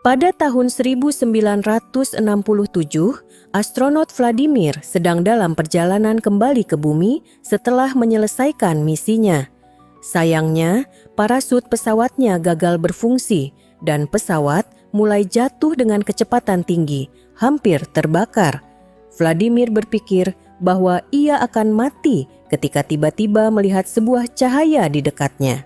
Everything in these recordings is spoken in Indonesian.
Pada tahun 1967, astronot Vladimir sedang dalam perjalanan kembali ke bumi setelah menyelesaikan misinya. Sayangnya, parasut pesawatnya gagal berfungsi dan pesawat mulai jatuh dengan kecepatan tinggi, hampir terbakar. Vladimir berpikir bahwa ia akan mati ketika tiba-tiba melihat sebuah cahaya di dekatnya.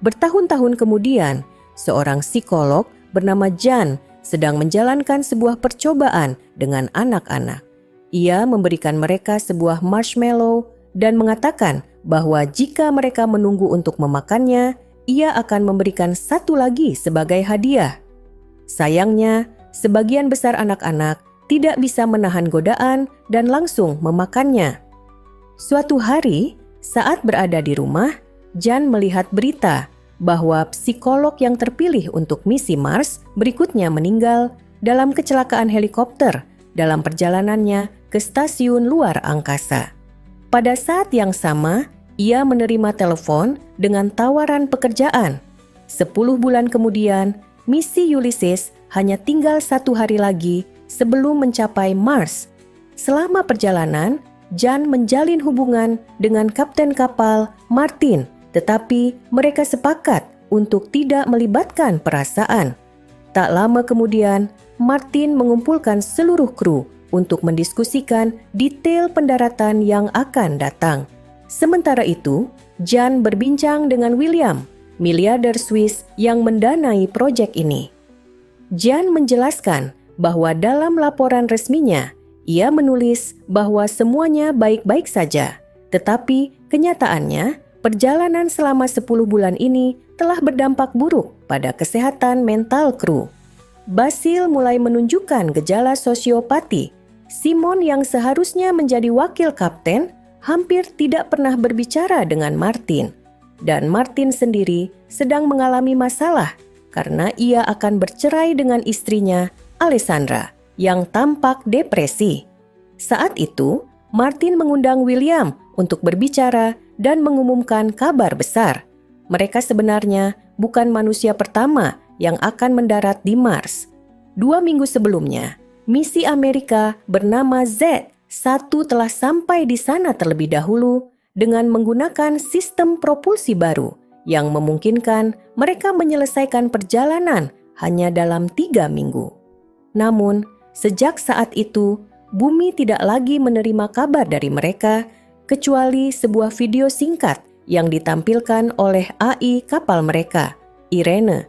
Bertahun-tahun kemudian, seorang psikolog bernama Jan sedang menjalankan sebuah percobaan dengan anak-anak. Ia memberikan mereka sebuah marshmallow dan mengatakan bahwa jika mereka menunggu untuk memakannya, ia akan memberikan satu lagi sebagai hadiah. Sayangnya, sebagian besar anak-anak tidak bisa menahan godaan dan langsung memakannya. Suatu hari, saat berada di rumah, Jan melihat berita bahwa psikolog yang terpilih untuk misi Mars berikutnya meninggal dalam kecelakaan helikopter dalam perjalanannya ke stasiun luar angkasa. Pada saat yang sama, ia menerima telepon dengan tawaran pekerjaan. 10 bulan kemudian, misi Ulysses hanya tinggal 1 hari lagi sebelum mencapai Mars. Selama perjalanan, Jan menjalin hubungan dengan kapten kapal Martin, tetapi mereka sepakat untuk tidak melibatkan perasaan. Tak lama kemudian, Martin mengumpulkan seluruh kru untuk mendiskusikan detail pendaratan yang akan datang. Sementara itu, Jan berbincang dengan William, miliarder Swiss yang mendanai proyek ini. Jan menjelaskan bahwa dalam laporan resminya, ia menulis bahwa semuanya baik-baik saja, tetapi kenyataannya perjalanan selama 10 bulan ini telah berdampak buruk pada kesehatan mental kru. Basil mulai menunjukkan gejala sosiopati. Simon yang seharusnya menjadi wakil kapten hampir tidak pernah berbicara dengan Martin. Dan Martin sendiri sedang mengalami masalah karena ia akan bercerai dengan istrinya, Alessandra, yang tampak depresi. Saat itu, Martin mengundang William untuk berbicara dan mengumumkan kabar besar. Mereka sebenarnya bukan manusia pertama yang akan mendarat di Mars. 2 minggu sebelumnya, misi Amerika bernama Z-1 telah sampai di sana terlebih dahulu dengan menggunakan sistem propulsi baru yang memungkinkan mereka menyelesaikan perjalanan hanya dalam 3 minggu. Namun, sejak saat itu, bumi tidak lagi menerima kabar dari mereka kecuali sebuah video singkat yang ditampilkan oleh AI kapal mereka, Irene.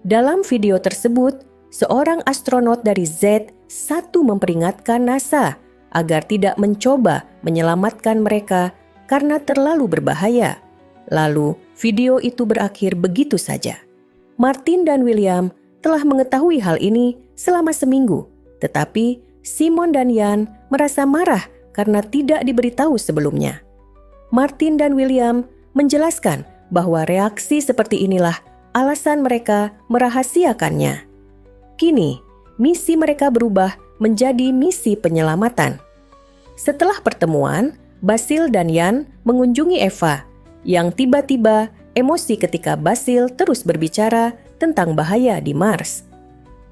Dalam video tersebut, seorang astronot dari Z-1 memperingatkan NASA agar tidak mencoba menyelamatkan mereka karena terlalu berbahaya. Lalu, video itu berakhir begitu saja. Martin dan William telah mengetahui hal ini selama seminggu, tetapi Simon dan Jan merasa marah karena tidak diberitahu sebelumnya. Martin dan William menjelaskan bahwa reaksi seperti inilah alasan mereka merahasiakannya. Kini, misi mereka berubah menjadi misi penyelamatan. Setelah pertemuan, Basil dan Jan mengunjungi Eva, yang tiba-tiba emosi ketika Basil terus berbicara tentang bahaya di Mars.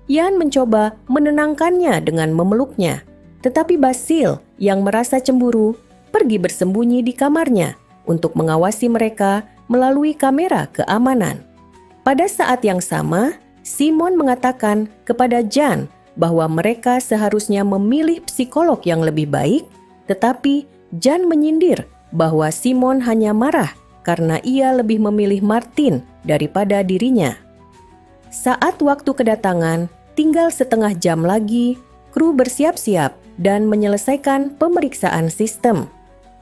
Jan mencoba menenangkannya dengan memeluknya, tetapi Basil yang merasa cemburu pergi bersembunyi di kamarnya untuk mengawasi mereka melalui kamera keamanan. Pada saat yang sama, Simon mengatakan kepada Jan bahwa mereka seharusnya memilih psikolog yang lebih baik, tetapi Jan menyindir bahwa Simon hanya marah karena ia lebih memilih Martin daripada dirinya. Saat waktu kedatangan tinggal setengah jam lagi, kru bersiap-siap dan menyelesaikan pemeriksaan sistem.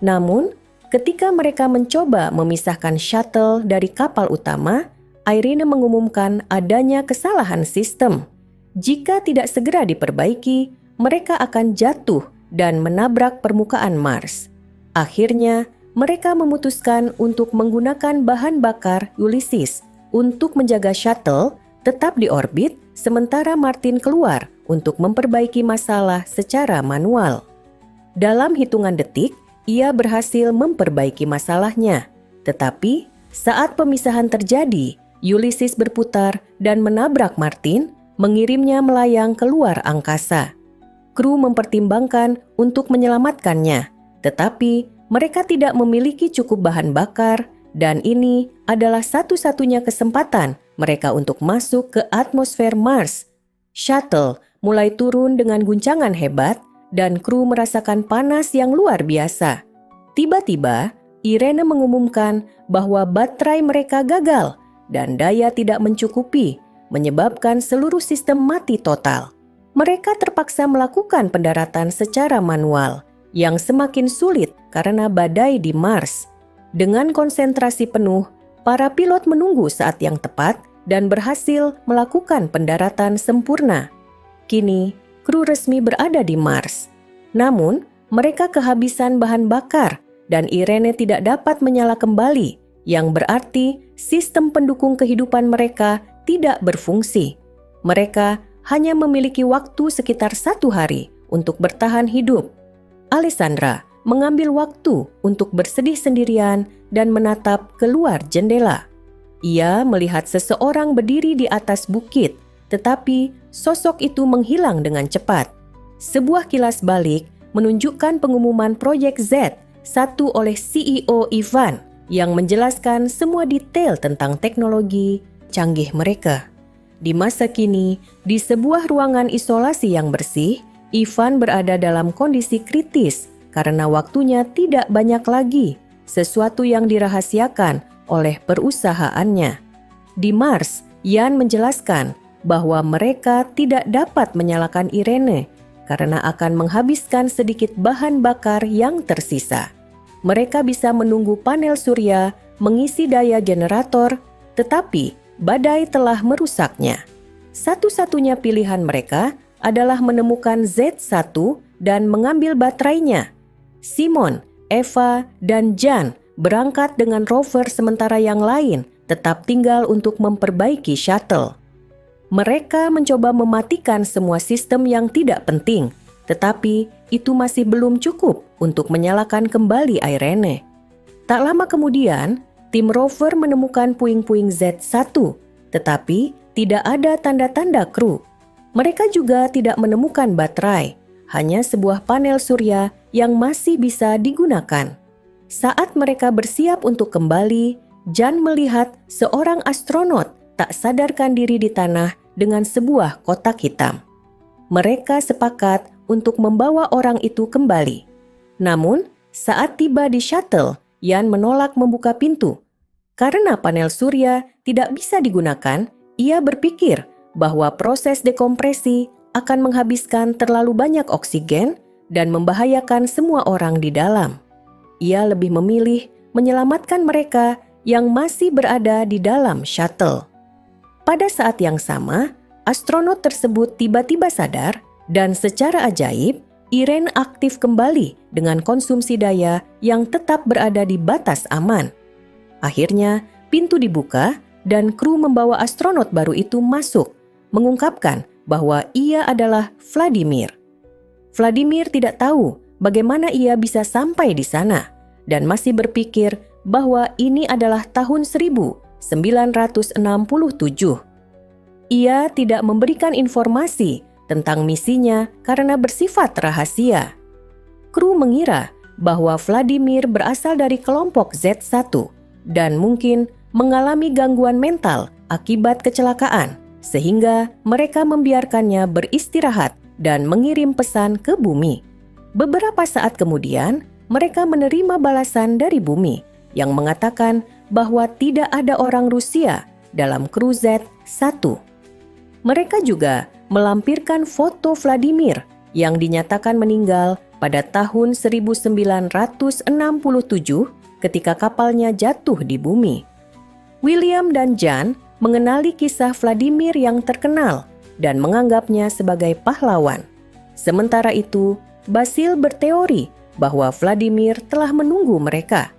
Namun, ketika mereka mencoba memisahkan shuttle dari kapal utama, Irene mengumumkan adanya kesalahan sistem. Jika tidak segera diperbaiki, mereka akan jatuh dan menabrak permukaan Mars. Akhirnya, mereka memutuskan untuk menggunakan bahan bakar Ulysses untuk menjaga shuttle tetap di orbit sementara Martin keluar untuk memperbaiki masalah secara manual. Dalam hitungan detik, ia berhasil memperbaiki masalahnya. Tetapi, saat pemisahan terjadi, Ulysses berputar dan menabrak Martin, mengirimnya melayang keluar angkasa. Kru mempertimbangkan untuk menyelamatkannya, tetapi mereka tidak memiliki cukup bahan bakar dan ini adalah satu-satunya kesempatan mereka untuk masuk ke atmosfer Mars. Shuttle mulai turun dengan guncangan hebat dan kru merasakan panas yang luar biasa. Tiba-tiba, Irene mengumumkan bahwa baterai mereka gagal dan daya tidak mencukupi, menyebabkan seluruh sistem mati total. Mereka terpaksa melakukan pendaratan secara manual, yang semakin sulit karena badai di Mars. Dengan konsentrasi penuh, para pilot menunggu saat yang tepat dan berhasil melakukan pendaratan sempurna. Kini, kru resmi berada di Mars. Namun, mereka kehabisan bahan bakar dan Irene tidak dapat menyala kembali, yang berarti sistem pendukung kehidupan mereka tidak berfungsi. Mereka hanya memiliki waktu sekitar 1 hari untuk bertahan hidup. Alessandra mengambil waktu untuk bersedih sendirian dan menatap keluar jendela. Ia melihat seseorang berdiri di atas bukit, tetapi sosok itu menghilang dengan cepat. Sebuah kilas balik menunjukkan pengumuman proyek Z1 oleh CEO Ivan yang menjelaskan semua detail tentang teknologi canggih mereka. Di masa kini, di sebuah ruangan isolasi yang bersih, Ivan berada dalam kondisi kritis karena waktunya tidak banyak lagi, sesuatu yang dirahasiakan oleh perusahaannya. Di Mars, Ian menjelaskan bahwa mereka tidak dapat menyalakan Irene karena akan menghabiskan sedikit bahan bakar yang tersisa. Mereka bisa menunggu panel surya mengisi daya generator, tetapi badai telah merusaknya. Satu-satunya pilihan mereka adalah menemukan Z1 dan mengambil baterainya. Simon, Eva, dan Jan berangkat dengan rover sementara yang lain tetap tinggal untuk memperbaiki shuttle. Mereka mencoba mematikan semua sistem yang tidak penting, tetapi itu masih belum cukup untuk menyalakan kembali Irene. Tak lama kemudian, tim rover menemukan puing-puing Z1, tetapi tidak ada tanda-tanda kru. Mereka juga tidak menemukan baterai, hanya sebuah panel surya yang masih bisa digunakan. Saat mereka bersiap untuk kembali, Jan melihat seorang astronot tak sadarkan diri di tanah dengan sebuah kotak hitam. Mereka sepakat untuk membawa orang itu kembali. Namun, saat tiba di shuttle, Ian menolak membuka pintu. Karena panel surya tidak bisa digunakan, ia berpikir bahwa proses dekompresi akan menghabiskan terlalu banyak oksigen dan membahayakan semua orang di dalam. Ia lebih memilih menyelamatkan mereka yang masih berada di dalam shuttle. Pada saat yang sama, astronot tersebut tiba-tiba sadar dan secara ajaib, Irene aktif kembali dengan konsumsi daya yang tetap berada di batas aman. Akhirnya, pintu dibuka dan kru membawa astronot baru itu masuk, mengungkapkan bahwa ia adalah Vladimir. Vladimir tidak tahu bagaimana ia bisa sampai di sana dan masih berpikir bahwa ini adalah tahun 1967. Ia tidak memberikan informasi tentang misinya karena bersifat rahasia. Kru mengira bahwa Vladimir berasal dari kelompok Z1 dan mungkin mengalami gangguan mental akibat kecelakaan, sehingga mereka membiarkannya beristirahat dan mengirim pesan ke bumi. Beberapa saat kemudian, mereka menerima balasan dari bumi yang mengatakan bahwa tidak ada orang Rusia dalam kru Z1. Mereka juga melampirkan foto Vladimir yang dinyatakan meninggal pada tahun 1967 ketika kapalnya jatuh di bumi. William dan Jan mengenali kisah Vladimir yang terkenal dan menganggapnya sebagai pahlawan. Sementara itu, Basil berteori bahwa Vladimir telah menunggu mereka.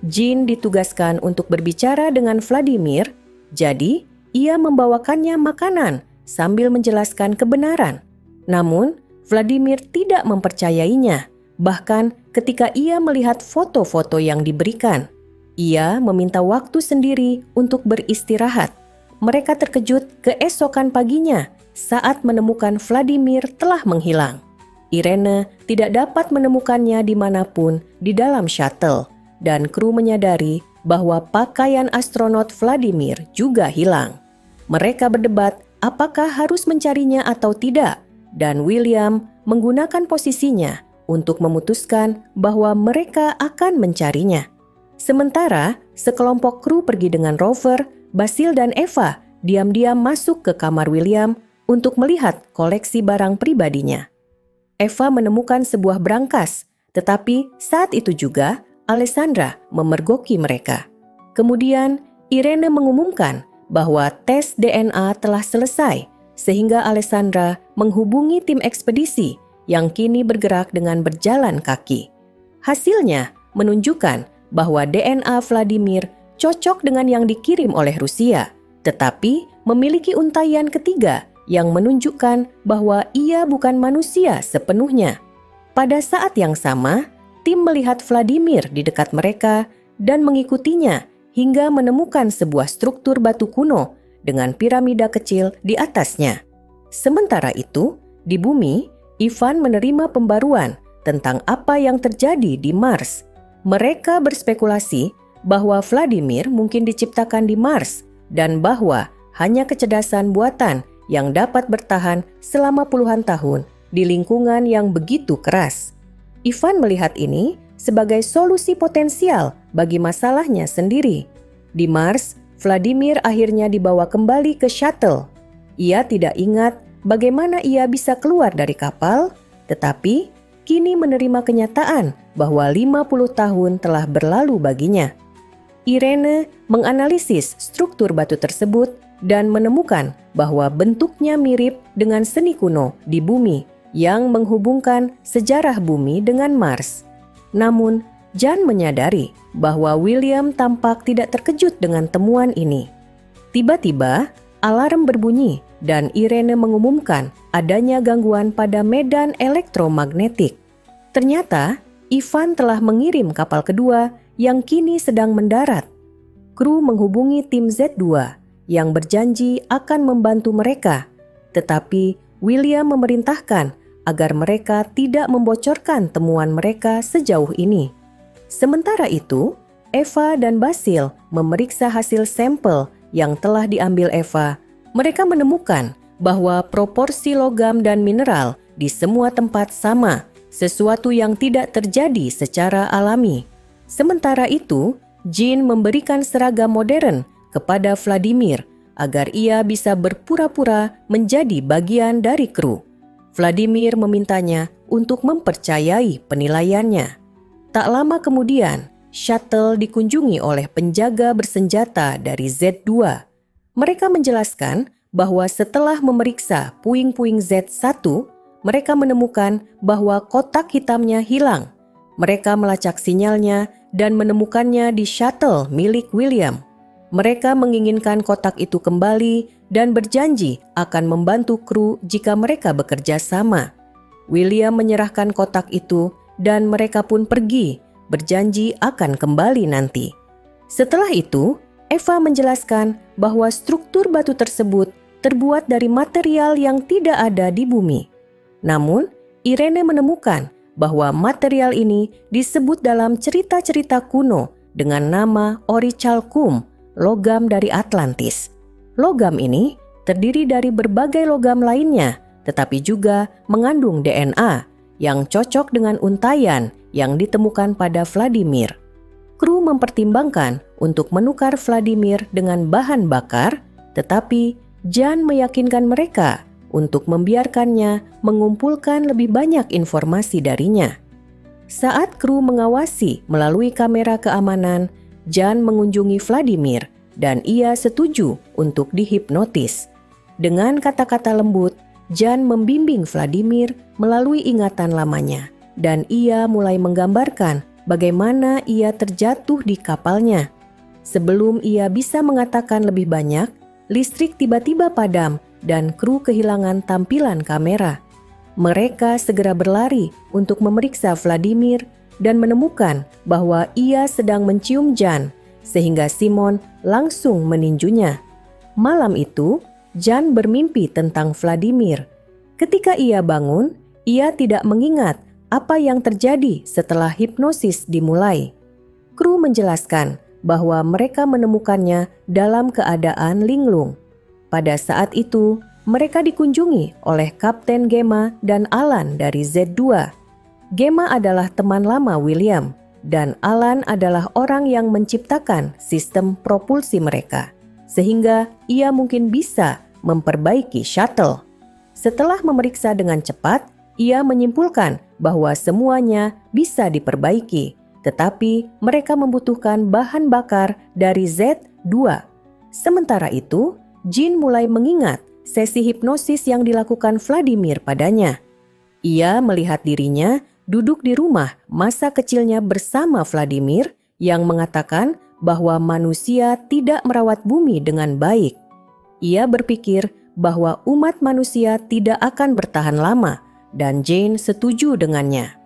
Jean ditugaskan untuk berbicara dengan Vladimir, jadi ia membawakannya makanan sambil menjelaskan kebenaran. Namun, Vladimir tidak mempercayainya, bahkan ketika ia melihat foto-foto yang diberikan. Ia meminta waktu sendiri untuk beristirahat. Mereka terkejut keesokan paginya saat menemukan Vladimir telah menghilang. Irene tidak dapat menemukannya dimanapun di dalam shuttle, dan kru menyadari bahwa pakaian astronot Vladimir juga hilang. Mereka berdebat apakah harus mencarinya atau tidak, dan William menggunakan posisinya untuk memutuskan bahwa mereka akan mencarinya. Sementara sekelompok kru pergi dengan rover, Basil dan Eva diam-diam masuk ke kamar William untuk melihat koleksi barang pribadinya. Eva menemukan sebuah brankas, tetapi saat itu juga Alessandra memergoki mereka. Kemudian Irene mengumumkan bahwa tes DNA telah selesai, sehingga Alessandra menghubungi tim ekspedisi yang kini bergerak dengan berjalan kaki. Hasilnya menunjukkan bahwa DNA Vladimir cocok dengan yang dikirim oleh Rusia, tetapi memiliki untaian ketiga yang menunjukkan bahwa ia bukan manusia sepenuhnya. Pada saat yang sama, tim melihat Vladimir di dekat mereka dan mengikutinya hingga menemukan sebuah struktur batu kuno dengan piramida kecil di atasnya. Sementara itu, di bumi, Ivan menerima pembaruan tentang apa yang terjadi di Mars. Mereka berspekulasi bahwa Vladimir mungkin diciptakan di Mars dan bahwa hanya kecerdasan buatan yang dapat bertahan selama puluhan tahun di lingkungan yang begitu keras. Ivan melihat ini sebagai solusi potensial bagi masalahnya sendiri. Di Mars, Vladimir akhirnya dibawa kembali ke shuttle. Ia tidak ingat bagaimana ia bisa keluar dari kapal, tetapi kini menerima kenyataan bahwa 50 tahun telah berlalu baginya. Irene menganalisis struktur batu tersebut dan menemukan bahwa bentuknya mirip dengan seni kuno di bumi yang menghubungkan sejarah bumi dengan Mars. Namun, Jan menyadari bahwa William tampak tidak terkejut dengan temuan ini. Tiba-tiba, alarm berbunyi dan Irene mengumumkan adanya gangguan pada medan elektromagnetik. Ternyata, Ivan telah mengirim kapal kedua yang kini sedang mendarat. Kru menghubungi tim Z2 yang berjanji akan membantu mereka, tetapi William memerintahkan agar mereka tidak membocorkan temuan mereka sejauh ini. Sementara itu, Eva dan Basil memeriksa hasil sampel yang telah diambil Eva. Mereka menemukan bahwa proporsi logam dan mineral di semua tempat sama, sesuatu yang tidak terjadi secara alami. Sementara itu, Jean memberikan seragam modern kepada Vladimir agar ia bisa berpura-pura menjadi bagian dari kru. Vladimir memintanya untuk mempercayai penilaiannya. Tak lama kemudian, shuttle dikunjungi oleh penjaga bersenjata dari Z2. Mereka menjelaskan bahwa setelah memeriksa puing-puing Z1, mereka menemukan bahwa kotak hitamnya hilang. Mereka melacak sinyalnya dan menemukannya di shuttle milik William. Mereka menginginkan kotak itu kembali dan berjanji akan membantu kru jika mereka bekerja sama. William menyerahkan kotak itu dan mereka pun pergi, berjanji akan kembali nanti. Setelah itu, Eva menjelaskan bahwa struktur batu tersebut terbuat dari material yang tidak ada di bumi. Namun, Irene menemukan bahwa material ini disebut dalam cerita-cerita kuno dengan nama orichalcum, logam dari Atlantis. Logam ini terdiri dari berbagai logam lainnya, tetapi juga mengandung DNA yang cocok dengan untaian yang ditemukan pada Vladimir. Kru mempertimbangkan untuk menukar Vladimir dengan bahan bakar, tetapi Jan meyakinkan mereka untuk membiarkannya mengumpulkan lebih banyak informasi darinya. Saat kru mengawasi melalui kamera keamanan, Jan mengunjungi Vladimir dan ia setuju untuk dihipnotis. Dengan kata-kata lembut, Jan membimbing Vladimir melalui ingatan lamanya dan ia mulai menggambarkan bagaimana ia terjatuh di kapalnya. Sebelum ia bisa mengatakan lebih banyak, listrik tiba-tiba padam dan kru kehilangan tampilan kamera. Mereka segera berlari untuk memeriksa Vladimir dan menemukan bahwa ia sedang mencium Jan, sehingga Simon langsung meninjunya. Malam itu, Jan bermimpi tentang Vladimir. Ketika ia bangun, ia tidak mengingat apa yang terjadi setelah hipnosis dimulai. Kru menjelaskan bahwa mereka menemukannya dalam keadaan linglung. Pada saat itu, mereka dikunjungi oleh Kapten Gemma dan Alan dari Z2. Gemma adalah teman lama William, dan Alan adalah orang yang menciptakan sistem propulsi mereka, sehingga ia mungkin bisa memperbaiki shuttle. Setelah memeriksa dengan cepat, ia menyimpulkan bahwa semuanya bisa diperbaiki, tetapi mereka membutuhkan bahan bakar dari Z2. Sementara itu, Jean mulai mengingat sesi hipnosis yang dilakukan Vladimir padanya. Ia melihat dirinya duduk di rumah masa kecilnya bersama Vladimir yang mengatakan bahwa manusia tidak merawat bumi dengan baik. Ia berpikir bahwa umat manusia tidak akan bertahan lama, dan Jane setuju dengannya.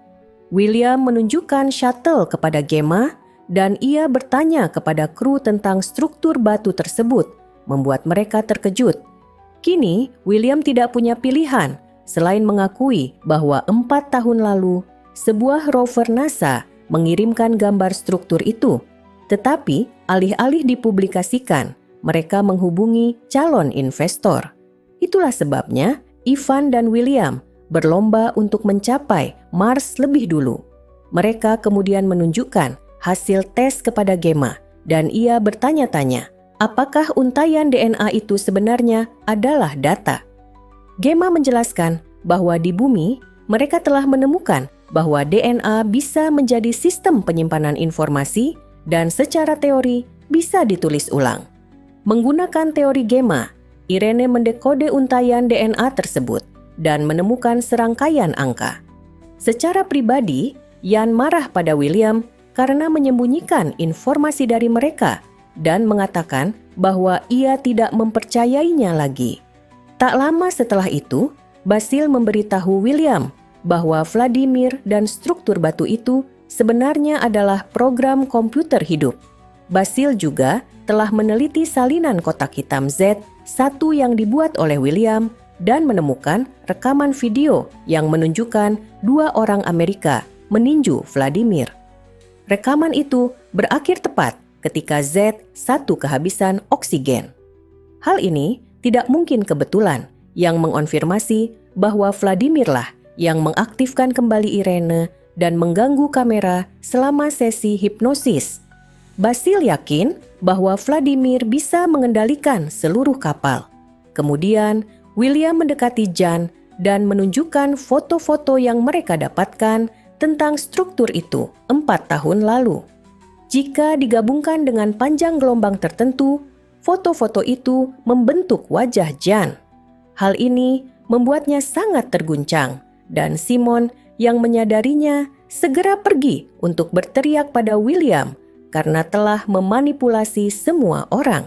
William menunjukkan shuttle kepada Gemma, dan ia bertanya kepada kru tentang struktur batu tersebut, membuat mereka terkejut. Kini, William tidak punya pilihan selain mengakui bahwa 4 tahun lalu, sebuah rover NASA mengirimkan gambar struktur itu. Tetapi, alih-alih dipublikasikan, mereka menghubungi calon investor. Itulah sebabnya Ivan dan William berlomba untuk mencapai Mars lebih dulu. Mereka kemudian menunjukkan hasil tes kepada Gemma, dan ia bertanya-tanya, apakah untaian DNA itu sebenarnya adalah data. Gemma menjelaskan bahwa di bumi, mereka telah menemukan bahwa DNA bisa menjadi sistem penyimpanan informasi dan secara teori bisa ditulis ulang. Menggunakan teori Gemma, Irene mendekode untaian DNA tersebut dan menemukan serangkaian angka. Secara pribadi, Jan marah pada William karena menyembunyikan informasi dari mereka dan mengatakan bahwa ia tidak mempercayainya lagi. Tak lama setelah itu, Basil memberitahu William bahwa Vladimir dan struktur batu itu sebenarnya adalah program komputer hidup. Basil juga telah meneliti salinan kotak hitam Z1 yang dibuat oleh William dan menemukan rekaman video yang menunjukkan 2 orang Amerika meninju Vladimir. Rekaman itu berakhir tepat ketika Z1 kehabisan oksigen. Hal ini tidak mungkin kebetulan, yang mengonfirmasi bahwa Vladimirlah yang mengaktifkan kembali Irene dan mengganggu kamera selama sesi hipnosis. Basil yakin bahwa Vladimir bisa mengendalikan seluruh kapal. Kemudian, William mendekati Jan dan menunjukkan foto-foto yang mereka dapatkan tentang struktur itu 4 tahun lalu. Jika digabungkan dengan panjang gelombang tertentu, foto-foto itu membentuk wajah Jan. Hal ini membuatnya sangat terguncang, dan Simon yang menyadarinya segera pergi untuk berteriak pada William karena telah memanipulasi semua orang.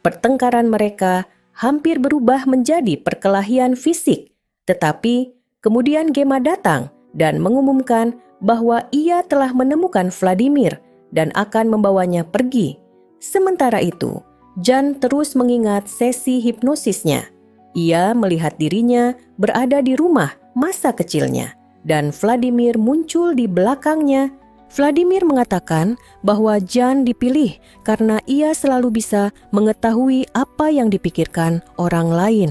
Pertengkaran mereka hampir berubah menjadi perkelahian fisik, tetapi kemudian Gemma datang dan mengumumkan bahwa ia telah menemukan Vladimir dan akan membawanya pergi. Sementara itu, Jan terus mengingat sesi hipnosisnya. Ia melihat dirinya berada di rumah masa kecilnya, dan Vladimir muncul di belakangnya. Vladimir mengatakan bahwa Jan dipilih karena ia selalu bisa mengetahui apa yang dipikirkan orang lain.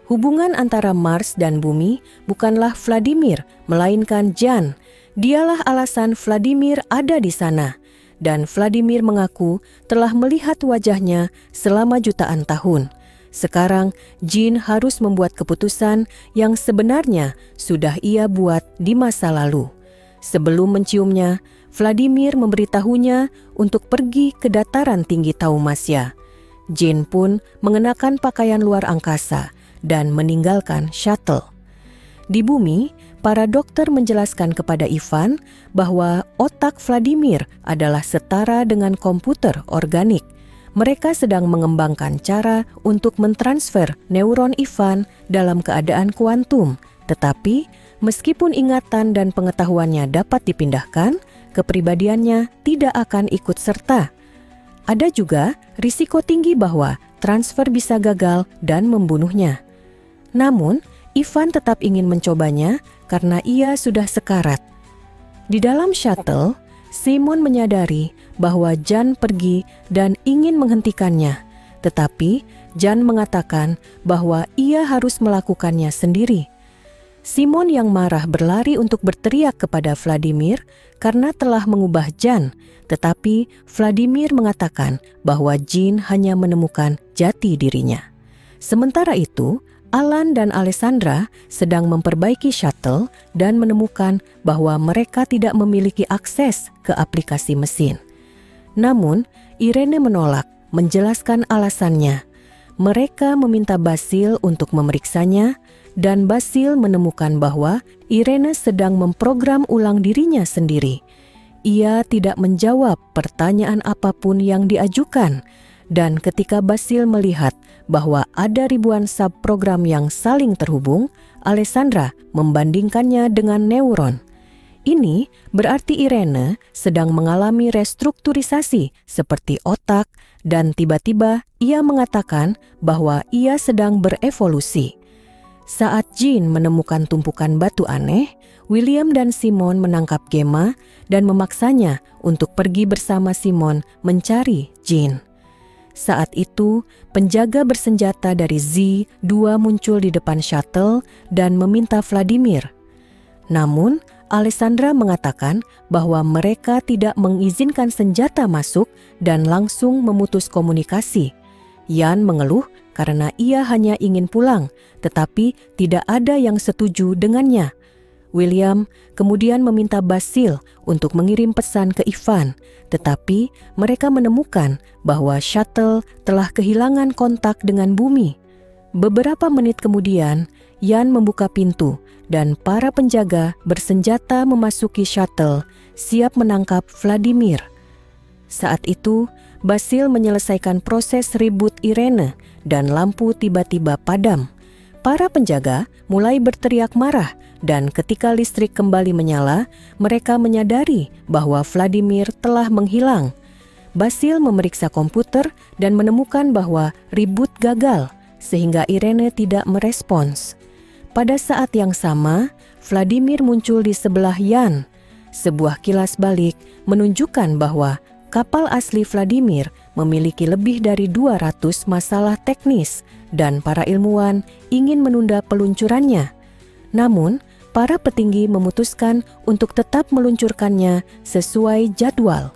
Hubungan antara Mars dan bumi bukanlah Vladimir, melainkan Jan. Dialah alasan Vladimir ada di sana. Dan Vladimir mengaku telah melihat wajahnya selama jutaan tahun. Sekarang, Jean harus membuat keputusan yang sebenarnya sudah ia buat di masa lalu. Sebelum menciumnya, Vladimir memberitahunya untuk pergi ke dataran tinggi Taumasya. Jean pun mengenakan pakaian luar angkasa dan meninggalkan shuttle. Di bumi, para dokter menjelaskan kepada Ivan bahwa otak Vladimir adalah setara dengan komputer organik. Mereka sedang mengembangkan cara untuk mentransfer neuron Ivan dalam keadaan kuantum. Tetapi, meskipun ingatan dan pengetahuannya dapat dipindahkan, kepribadiannya tidak akan ikut serta. Ada juga risiko tinggi bahwa transfer bisa gagal dan membunuhnya. Namun, Ivan tetap ingin mencobanya karena ia sudah sekarat. Di dalam shuttle, Simon menyadari bahwa Jan pergi dan ingin menghentikannya, tetapi Jan mengatakan bahwa ia harus melakukannya sendiri. Simon yang marah berlari untuk berteriak kepada Vladimir karena telah mengubah Jan, tetapi Vladimir mengatakan bahwa Jin hanya menemukan jati dirinya. Sementara itu, Alan dan Alessandra sedang memperbaiki shuttle dan menemukan bahwa mereka tidak memiliki akses ke aplikasi mesin. Namun, Irene menolak, menjelaskan alasannya. Mereka meminta Basil untuk memeriksanya, dan Basil menemukan bahwa Irene sedang memprogram ulang dirinya sendiri. Ia tidak menjawab pertanyaan apapun yang diajukan, dan ketika Basil melihat bahwa ada ribuan subprogram yang saling terhubung, Alessandra membandingkannya dengan neuron. Ini berarti Irene sedang mengalami restrukturisasi seperti otak, dan tiba-tiba ia mengatakan bahwa ia sedang berevolusi. Saat Jean menemukan tumpukan batu aneh, William dan Simon menangkap Gemma dan memaksanya untuk pergi bersama Simon mencari Jean. Saat itu, penjaga bersenjata dari Z2 muncul di depan shuttle dan meminta Vladimir. Namun, Alessandra mengatakan bahwa mereka tidak mengizinkan senjata masuk dan langsung memutus komunikasi. Jan mengeluh karena ia hanya ingin pulang, tetapi tidak ada yang setuju dengannya. William kemudian meminta Basil untuk mengirim pesan ke Ivan, tetapi mereka menemukan bahwa shuttle telah kehilangan kontak dengan bumi. Beberapa menit kemudian, Jan membuka pintu dan para penjaga bersenjata memasuki shuttle, siap menangkap Vladimir. Saat itu, Basil menyelesaikan proses reboot Irene dan lampu tiba-tiba padam. Para penjaga mulai berteriak marah, dan ketika listrik kembali menyala, mereka menyadari bahwa Vladimir telah menghilang. Basil memeriksa komputer dan menemukan bahwa reboot gagal, sehingga Irene tidak merespons. Pada saat yang sama, Vladimir muncul di sebelah Jan. Sebuah kilas balik menunjukkan bahwa kapal asli Vladimir memiliki lebih dari 200 masalah teknis, dan para ilmuwan ingin menunda peluncurannya. Namun, para petinggi memutuskan untuk tetap meluncurkannya sesuai jadwal.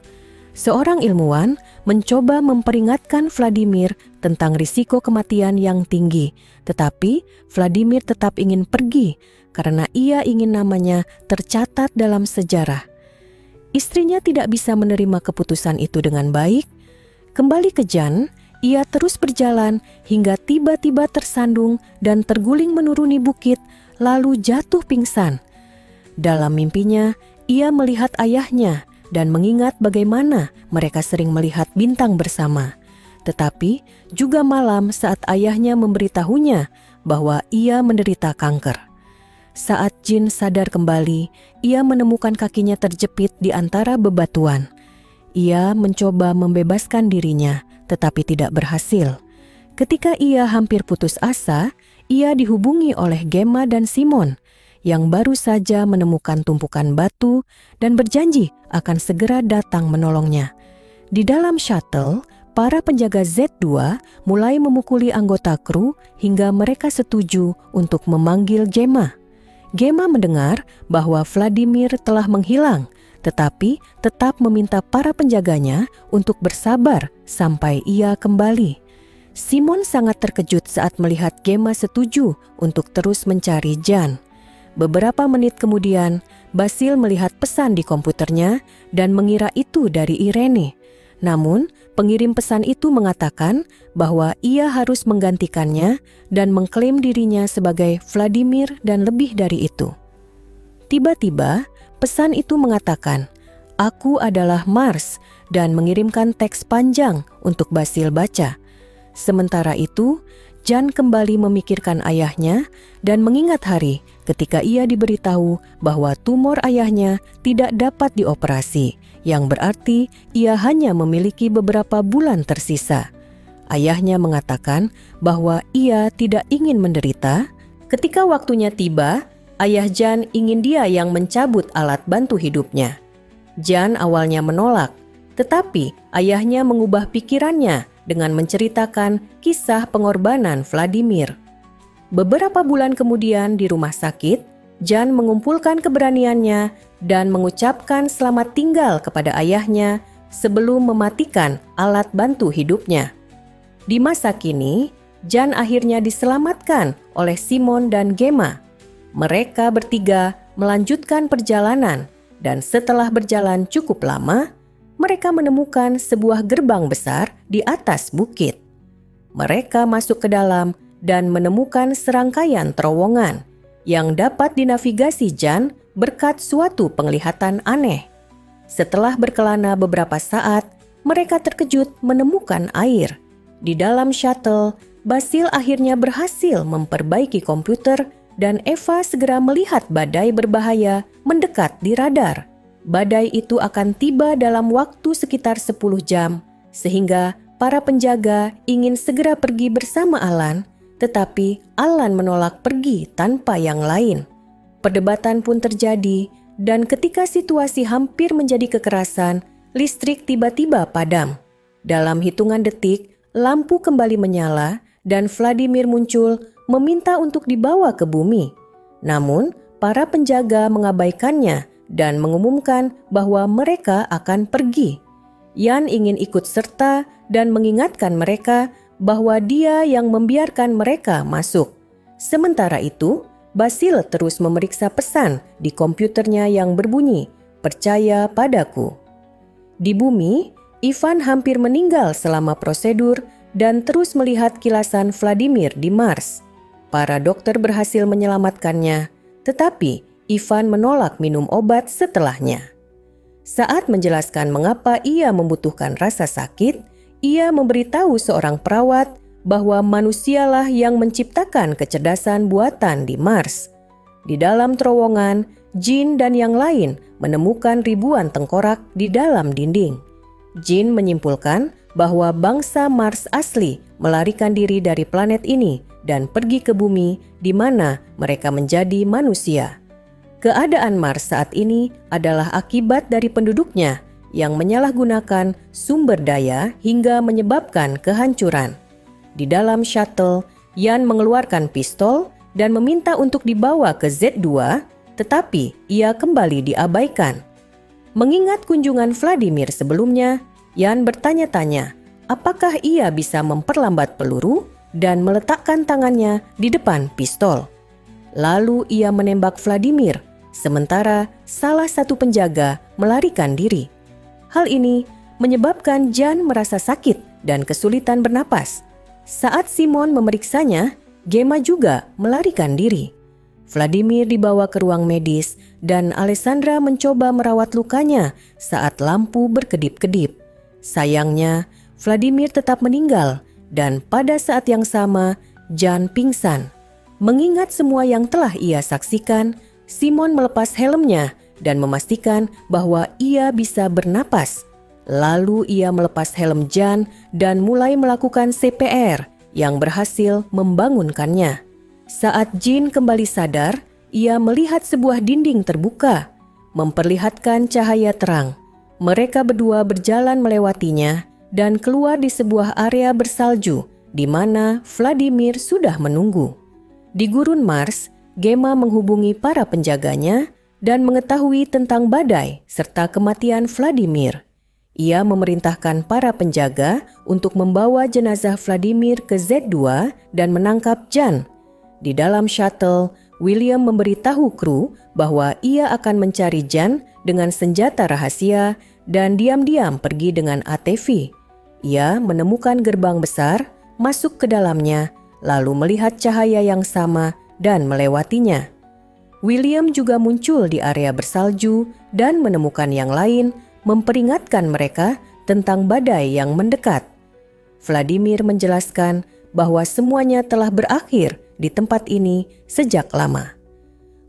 Seorang ilmuwan mencoba memperingatkan Vladimir tentang risiko kematian yang tinggi, tetapi Vladimir tetap ingin pergi karena ia ingin namanya tercatat dalam sejarah. Istrinya tidak bisa menerima keputusan itu dengan baik. Kembali ke Jan, ia terus berjalan hingga tiba-tiba tersandung dan terguling menuruni bukit, lalu jatuh pingsan. Dalam mimpinya, ia melihat ayahnya dan mengingat bagaimana mereka sering melihat bintang bersama. Tetapi juga malam saat ayahnya memberitahunya bahwa ia menderita kanker. Saat Jin sadar kembali, ia menemukan kakinya terjepit di antara bebatuan. Ia mencoba membebaskan dirinya, tetapi tidak berhasil. Ketika ia hampir putus asa, ia dihubungi oleh Gemma dan Simon, yang baru saja menemukan tumpukan batu dan berjanji akan segera datang menolongnya. Di dalam shuttle, para penjaga Z2 mulai memukuli anggota kru hingga mereka setuju untuk memanggil Gemma. Gemma mendengar bahwa Vladimir telah menghilang, tetapi tetap meminta para penjaganya untuk bersabar sampai ia kembali. Simon sangat terkejut saat melihat Gemma setuju untuk terus mencari Jan. Beberapa menit kemudian, Basil melihat pesan di komputernya dan mengira itu dari Irene. Namun, pengirim pesan itu mengatakan bahwa ia harus menggantikannya dan mengklaim dirinya sebagai Vladimir dan lebih dari itu. Tiba-tiba, pesan itu mengatakan, "Aku adalah Mars," dan mengirimkan teks panjang untuk Basil baca. Sementara itu, Jan kembali memikirkan ayahnya dan mengingat hari ketika ia diberitahu bahwa tumor ayahnya tidak dapat dioperasi, yang berarti ia hanya memiliki beberapa bulan tersisa. Ayahnya mengatakan bahwa ia tidak ingin menderita. Ketika waktunya tiba, ayah Jan ingin dia yang mencabut alat bantu hidupnya. Jan awalnya menolak, tetapi ayahnya mengubah pikirannya dengan menceritakan kisah pengorbanan Vladimir. Beberapa bulan kemudian di rumah sakit, Jan mengumpulkan keberaniannya dan mengucapkan selamat tinggal kepada ayahnya sebelum mematikan alat bantu hidupnya. Di masa kini, Jan akhirnya diselamatkan oleh Simon dan Gemma. Mereka bertiga melanjutkan perjalanan dan setelah berjalan cukup lama, mereka menemukan sebuah gerbang besar di atas bukit. Mereka masuk ke dalam dan menemukan serangkaian terowongan yang dapat dinavigasi Jan berkat suatu penglihatan aneh. Setelah berkelana beberapa saat, mereka terkejut menemukan air. Di dalam shuttle, Basil akhirnya berhasil memperbaiki komputer dan Eva segera melihat badai berbahaya mendekat di radar. Badai itu akan tiba dalam waktu sekitar 10 jam, sehingga para penjaga ingin segera pergi bersama Alan, tetapi Alan menolak pergi tanpa yang lain. Perdebatan pun terjadi, dan ketika situasi hampir menjadi kekerasan, listrik tiba-tiba padam. Dalam hitungan detik, lampu kembali menyala, dan Vladimir muncul meminta untuk dibawa ke bumi. Namun, para penjaga mengabaikannya dan mengumumkan bahwa mereka akan pergi. Jan ingin ikut serta dan mengingatkan mereka bahwa dia yang membiarkan mereka masuk. Sementara itu, Basil terus memeriksa pesan di komputernya yang berbunyi, "Percaya padaku." Di bumi, Ivan hampir meninggal selama prosedur dan terus melihat kilasan Vladimir di Mars. Para dokter berhasil menyelamatkannya, tetapi Ivan menolak minum obat setelahnya. Saat menjelaskan mengapa ia membutuhkan rasa sakit, ia memberitahu seorang perawat bahwa manusialah yang menciptakan kecerdasan buatan di Mars. Di dalam terowongan, Jin dan yang lain menemukan ribuan tengkorak di dalam dinding. Jin menyimpulkan bahwa bangsa Mars asli melarikan diri dari planet ini dan pergi ke bumi di mana mereka menjadi manusia. Keadaan Mars saat ini adalah akibat dari penduduknya yang menyalahgunakan sumber daya hingga menyebabkan kehancuran. Di dalam shuttle, Jan mengeluarkan pistol dan meminta untuk dibawa ke Z2, tetapi ia kembali diabaikan. Mengingat kunjungan Vladimir sebelumnya, Jan bertanya-tanya apakah ia bisa memperlambat peluru dan meletakkan tangannya di depan pistol. Lalu ia menembak Vladimir, sementara salah satu penjaga melarikan diri. Hal ini menyebabkan Jan merasa sakit dan kesulitan bernapas. Saat Simon memeriksanya, Gemma juga melarikan diri. Vladimir dibawa ke ruang medis dan Alessandra mencoba merawat lukanya saat lampu berkedip-kedip. Sayangnya, Vladimir tetap meninggal dan pada saat yang sama, Jan pingsan. Mengingat semua yang telah ia saksikan, Simon melepas helmnya dan memastikan bahwa ia bisa bernapas. Lalu ia melepas helm Jan dan mulai melakukan CPR yang berhasil membangunkannya. Saat Jin kembali sadar, ia melihat sebuah dinding terbuka, memperlihatkan cahaya terang. Mereka berdua berjalan melewatinya dan keluar di sebuah area bersalju di mana Vladimir sudah menunggu. Di gurun Mars, Gemma menghubungi para penjaganya dan mengetahui tentang badai serta kematian Vladimir. Ia memerintahkan para penjaga untuk membawa jenazah Vladimir ke Z2 dan menangkap Jan. Di dalam shuttle, William memberitahu kru bahwa ia akan mencari Jan dengan senjata rahasia dan diam-diam pergi dengan ATV. Ia menemukan gerbang besar, masuk ke dalamnya, lalu melihat cahaya yang sama dan melewatinya. William juga muncul di area bersalju dan menemukan yang lain, memperingatkan mereka tentang badai yang mendekat. Vladimir menjelaskan bahwa semuanya telah berakhir di tempat ini sejak lama.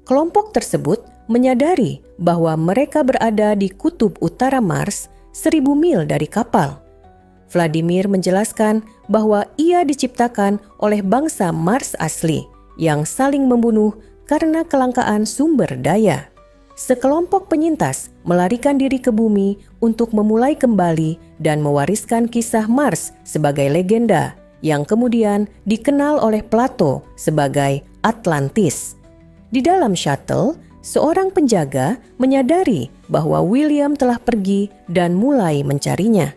Kelompok tersebut menyadari bahwa mereka berada di kutub utara Mars 1000 mil dari kapal. Vladimir menjelaskan bahwa ia diciptakan oleh bangsa Mars asli yang saling membunuh karena kelangkaan sumber daya. Sekelompok penyintas melarikan diri ke bumi untuk memulai kembali dan mewariskan kisah Mars sebagai legenda yang kemudian dikenal oleh Plato sebagai Atlantis. Di dalam shuttle, seorang penjaga menyadari bahwa William telah pergi dan mulai mencarinya.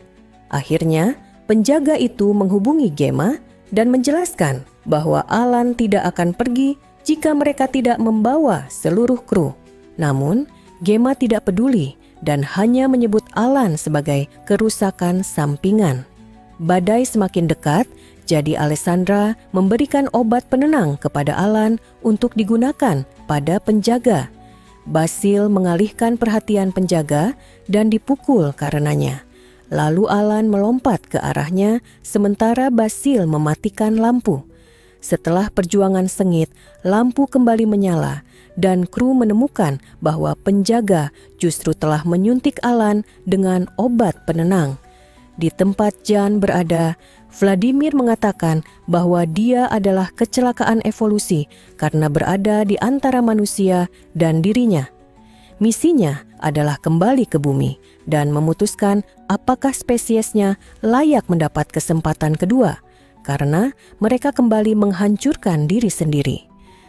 Akhirnya, penjaga itu menghubungi Gemma dan menjelaskan bahwa Alan tidak akan pergi jika mereka tidak membawa seluruh kru. Namun, Gemma tidak peduli dan hanya menyebut Alan sebagai kerusakan sampingan. Badai semakin dekat, jadi Alessandra memberikan obat penenang kepada Alan untuk digunakan pada penjaga. Basil mengalihkan perhatian penjaga dan dipukul karenanya. Lalu Alan melompat ke arahnya sementara Basil mematikan lampu. Setelah perjuangan sengit, lampu kembali menyala dan kru menemukan bahwa penjaga justru telah menyuntik Alan dengan obat penenang. Di tempat Jan berada, Vladimir mengatakan bahwa dia adalah kecelakaan evolusi karena berada di antara manusia dan dirinya. Misinya adalah kembali ke bumi dan memutuskan apakah spesiesnya layak mendapat kesempatan kedua, karena mereka kembali menghancurkan diri sendiri.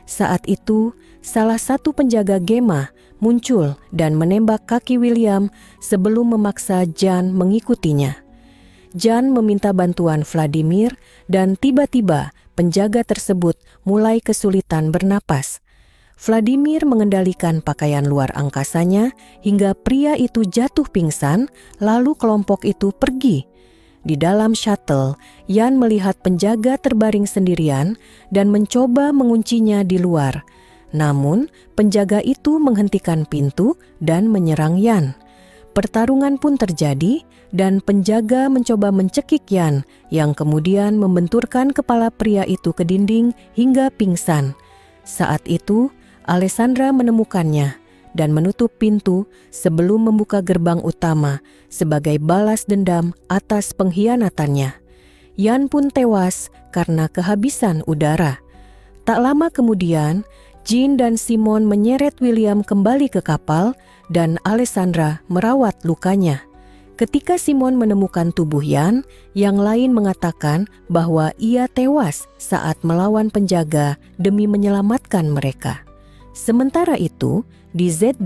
Saat itu, salah satu penjaga Gemma muncul dan menembak kaki William sebelum memaksa Jan mengikutinya. Jan meminta bantuan Vladimir dan tiba-tiba penjaga tersebut mulai kesulitan bernapas. Vladimir mengendalikan pakaian luar angkasanya hingga pria itu jatuh pingsan, lalu kelompok itu pergi. Di dalam shuttle, Jan melihat penjaga terbaring sendirian dan mencoba menguncinya di luar. Namun, penjaga itu menghentikan pintu dan menyerang Jan. Pertarungan pun terjadi dan penjaga mencoba mencekik Jan yang kemudian membenturkan kepala pria itu ke dinding hingga pingsan. Saat itu, Alessandra menemukannya dan menutup pintu sebelum membuka gerbang utama sebagai balas dendam atas pengkhianatannya. Jan pun tewas karena kehabisan udara. Tak lama kemudian, Jean dan Simon menyeret William kembali ke kapal dan Alessandra merawat lukanya. Ketika Simon menemukan tubuh Jan, yang lain mengatakan bahwa ia tewas saat melawan penjaga demi menyelamatkan mereka. Sementara itu, di Z2,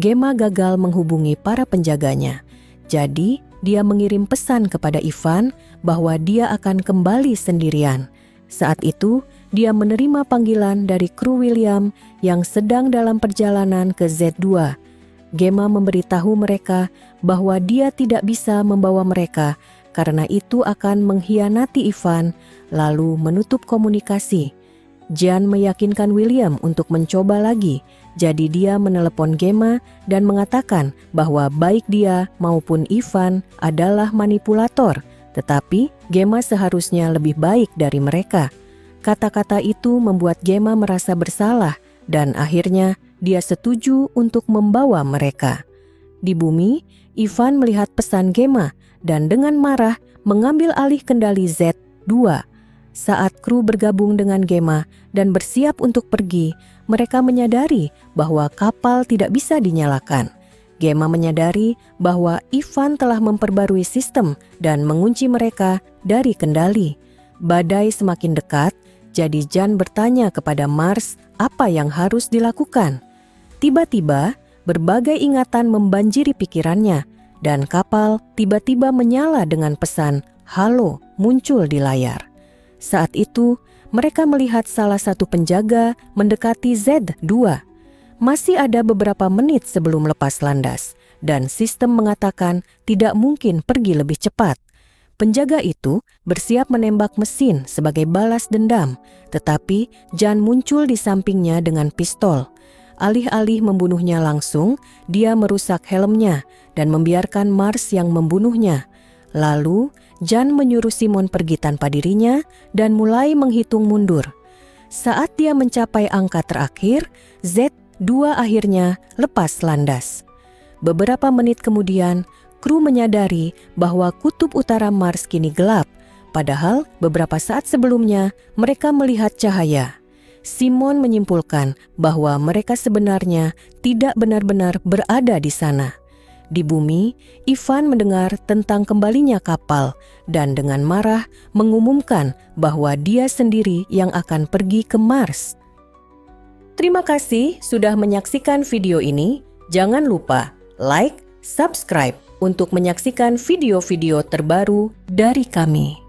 Gemma gagal menghubungi para penjaganya. Jadi, dia mengirim pesan kepada Ivan bahwa dia akan kembali sendirian. Saat itu, dia menerima panggilan dari kru William yang sedang dalam perjalanan ke Z2. Gemma memberitahu mereka bahwa dia tidak bisa membawa mereka karena itu akan mengkhianati Ivan, lalu menutup komunikasi. Jan meyakinkan William untuk mencoba lagi, jadi dia menelepon Gemma dan mengatakan bahwa baik dia maupun Ivan adalah manipulator, tetapi Gemma seharusnya lebih baik dari mereka. Kata-kata itu membuat Gemma merasa bersalah dan akhirnya dia setuju untuk membawa mereka. Di bumi, Ivan melihat pesan Gemma dan dengan marah mengambil alih kendali Z2. Saat kru bergabung dengan Gemma dan bersiap untuk pergi, mereka menyadari bahwa kapal tidak bisa dinyalakan. Gemma menyadari bahwa Ivan telah memperbarui sistem dan mengunci mereka dari kendali. Badai semakin dekat, jadi Jan bertanya kepada Mars apa yang harus dilakukan. Tiba-tiba, berbagai ingatan membanjiri pikirannya, dan kapal tiba-tiba menyala dengan pesan "Halo" muncul di layar. Saat itu, mereka melihat salah satu penjaga mendekati Z2. Masih ada beberapa menit sebelum lepas landas, dan sistem mengatakan tidak mungkin pergi lebih cepat. Penjaga itu bersiap menembak mesin sebagai balas dendam, tetapi Jan muncul di sampingnya dengan pistol. Alih-alih membunuhnya langsung, dia merusak helmnya dan membiarkan Mars yang membunuhnya. Lalu, Jan menyuruh Simon pergi tanpa dirinya dan mulai menghitung mundur. Saat dia mencapai angka terakhir, Z2 akhirnya lepas landas. Beberapa menit kemudian, kru menyadari bahwa kutub utara Mars kini gelap, padahal beberapa saat sebelumnya mereka melihat cahaya. Simon menyimpulkan bahwa mereka sebenarnya tidak benar-benar berada di sana. Di bumi, Ivan mendengar tentang kembalinya kapal dan dengan marah mengumumkan bahwa dia sendiri yang akan pergi ke Mars. Terima kasih sudah menyaksikan video ini. Jangan lupa like, subscribe untuk menyaksikan video-video terbaru dari kami.